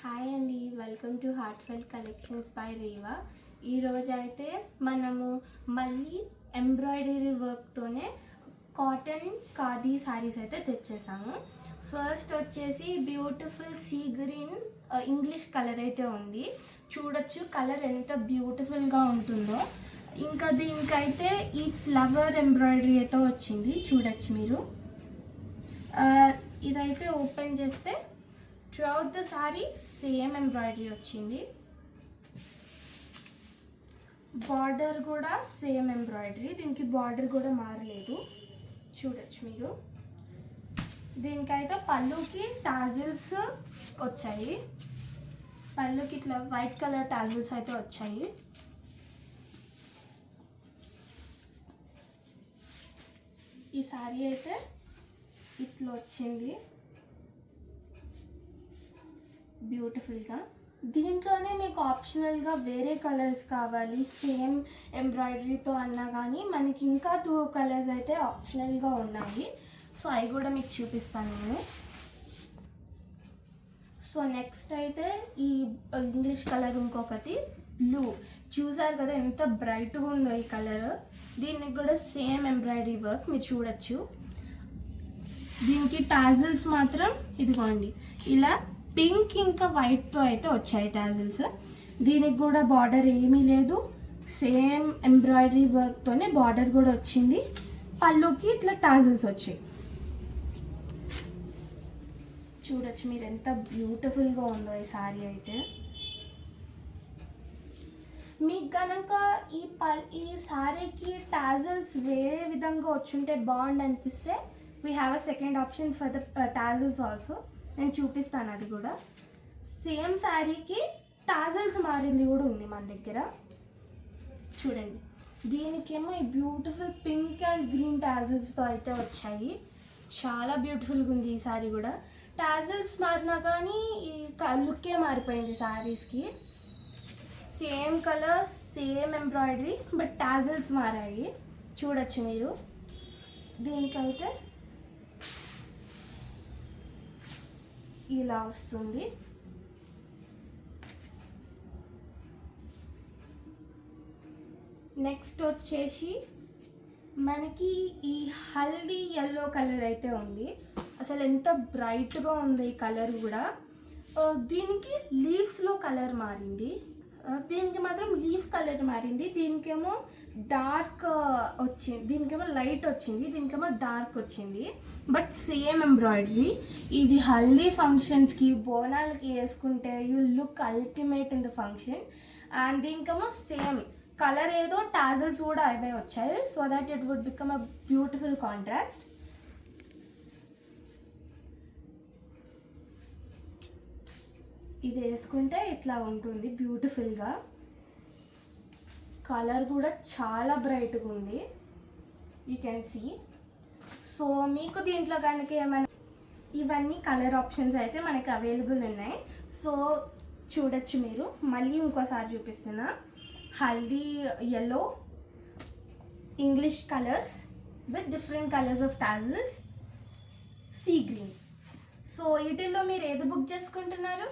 Hi అండి, welcome to heartfelt collections by Reva. ఈరోజు అయితే మనము మళ్ళీ ఎంబ్రాయిడరీ వర్క్తోనే కాటన్ ఖాదీ శారీస్ అయితే తెచ్చేసాము. ఫస్ట్ వచ్చేసి beautiful sea green English colour అయితే ఉంది. చూడొచ్చు కలర్ ఎంత బ్యూటిఫుల్గా ఉంటుందో. ఇంకా దీనికైతే ఈ ఫ్లవర్ ఎంబ్రాయిడరీ అయితే వచ్చింది, చూడొచ్చు మీరు. ఇదైతే ఓపెన్ చేస్తే throughout the sorry same embroidery వచ్చింది. బార్డర్ కూడా సేమ్ ఎంబ్రాయిడరీ, దీనికి బార్డర్ కూడా మారలేదు, చూడొచ్చు మీరు. దీనికైతే పళ్ళుకి టాజిల్స్ వచ్చాయి, పళ్ళుకి ఇట్లా వైట్ కలర్ టాజిల్స్ అయితే వచ్చాయి. ఈ సారీ అయితే ఇట్లా వచ్చింది బ్యూటిఫుల్గా. దీంట్లోనే మీకు ఆప్షనల్గా వేరే కలర్స్ కావాలి సేమ్ ఎంబ్రాయిడరీతో అన్నా కానీ మనకి ఇంకా 2 కలర్స్ అయితే ఆప్షనల్గా ఉన్నాయి. సో అవి కూడా మీకు చూపిస్తాను నేను. సో నెక్స్ట్ అయితే ఈ ఇంగ్లీష్ కలర్, ఇంకొకటి బ్లూ. చూసారు కదా ఎంత బ్రైట్గా ఉందో ఈ కలర్. దీనికి కూడా సేమ్ ఎంబ్రాయిడరీ వర్క్ మీరు చూడొచ్చు. దీనికి టాజిల్స్ మాత్రం ఇదిగోండి ఇలా పింక్ ఇంకా వైట్తో అయితే వచ్చాయి టాజిల్స్. దీనికి కూడా బార్డర్ ఏమీ లేదు, సేమ్ ఎంబ్రాయిడరీ వర్క్తోనే బార్డర్ కూడా వచ్చింది. పళ్ళుకి ఇట్లా టాజిల్స్ వచ్చాయి, చూడొచ్చు మీరు ఎంత బ్యూటిఫుల్గా ఉందో ఈ సారీ అయితే. మీకు కనుక ఈ సారీకి టాజిల్స్ వేరే విధంగా వచ్చుంటే బాగుండు అనిపిస్తే we have a second option for the tassels also. నేను చూపిస్తాను అది కూడా. సేమ్ శారీకి టాజిల్స్ మారింది కూడా ఉంది మన దగ్గర, చూడండి. దీనికేమో ఈ బ్యూటిఫుల్ పింక్ అండ్ గ్రీన్ టాజిల్స్తో అయితే వచ్చాయి. చాలా బ్యూటిఫుల్గా ఉంది ఈ శారీ కూడా. టాజిల్స్ మారినా కానీ ఈ లుక్కే మారిపోయింది శారీస్కి. Same colour same embroidery but tassels మారాయి, చూడొచ్చు మీరు. దీనికైతే ఇలా వస్తుంది. నెక్స్ట్ వచ్చేసి మనకి ఈ హల్దీ ఎల్లో కలర్ అయితే ఉంది. అసలు ఎంత బ్రైట్గా ఉంది ఈ కలర్ కూడా. దీనికి లీవ్స్లో కలర్ మారింది, దీనికి మాత్రం లీఫ్ కలర్ మారింది. దీనికేమో డార్క్ వచ్చింది, దీనికేమో లైట్ వచ్చింది, దీనికేమో డార్క్ వచ్చింది. But same embroidery. ఇది హల్దీ ఫంక్షన్స్కి బోనాలకి వేసుకుంటే you look ultimate in the function. And దీనికేమో సేమ్ కలర్ ఏదో టాజిల్స్ కూడా అవే వచ్చాయి, so that it would become a beautiful contrast. ఇది వేసుకుంటే ఇట్లా ఉంటుంది బ్యూటిఫుల్గా. కలర్ కూడా చాలా బ్రైట్గా ఉంది, యూ కెన్ సీ. సో మీకు దీంట్లో కనుక ఏమైనా ఇవన్నీ కలర్ ఆప్షన్స్ అయితే మనకి అవైలబుల్ ఉన్నాయి. సో చూడొచ్చు మీరు. మళ్ళీ ఇంకోసారి చూపిస్తున్నా. Haldi yellow, English colours with different colours of tassels, sea green. So వీటిల్లో మీరు ఏది బుక్ చేసుకుంటున్నారు?